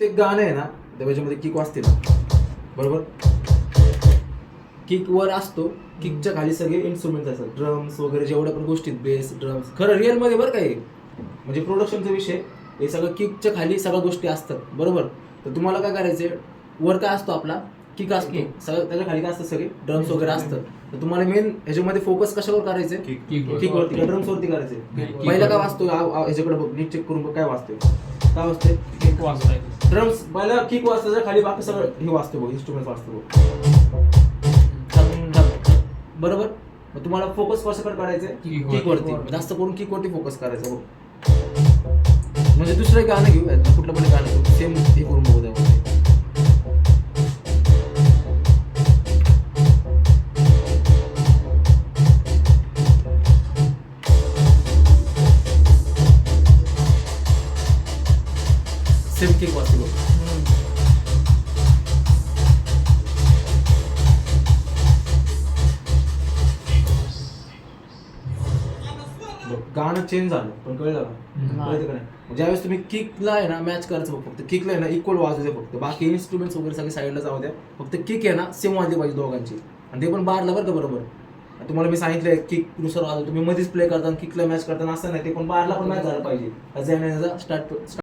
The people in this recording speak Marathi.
ते गाणं आहे ना त्याच्यामध्ये किक वाजते ना, बरोबर. किक वर असतो, किकच्या खाली सगळे इन्स्ट्रुमेंट असतात, ड्रम्स वगैरे जेवढ्या पण गोष्टी, बेस ड्रम्स. खरं रिअल मध्ये बरं काय, म्हणजे प्रोडक्शनचा विषय हे सगळं किकच्या खाली सगळ्या गोष्टी असतात, बरोबर. तर तुम्हाला काय करायचंय, वर काय असतो आपला किक असतो, सगळं त्याच्या खाली काय असतं, सगळे ड्रम्स वगैरे असतं. तर तुम्हाला मेन ह्याच्यामध्ये फोकस कशावर करायचंय, किक वरती का ड्रम्स वरती करायचंय. पहिला काय वाजतो ह्याच्याकडे बघ, नीट चेक करून बघ काय वाजतोय, काय वाजतंय, किक वाजताय. ड्रम्स पहिला किक वाजतं, खाली बाकी सगळं हे वाजतं बघ, इन्स्ट्रुमेंट वाजतं बघ, बरोबर. मग तुम्हाला फोकस कशाकडे करायचंय, किक वरती, जास्त करून किक वरती फोकस करायचं बघ. म्हणजे दुसरं गाणं घेऊ, कुठलं पण गाणं घेऊ, सेम हे करून बघू द्या. सेम किक वाजते बघ. गाणं चेंज झालं पण कळलं का, कळतं का नाही. ज्यावेळेस तुम्ही किकला आहे ना मॅच करायचं बघ, फक्त किकला आहे ना इक्वल वाजू द्या फक्त, बाकी इन्स्ट्रुमेंट्स वगैरे सगळे साईडला जाऊ द्या, फक्त किक आहे ना सेम वाजली पाहिजे दोघांची, आणि ते पण बारला बरं का, बरोबर. तुम्हाला मी सांगितलंय किक नुसार वाजव, तुम्ही मध्येच प्ले करताना किकला मॅच करताना असं नाही, ते पण बारला पण मॅच झालं पाहिजे. स्टार्ट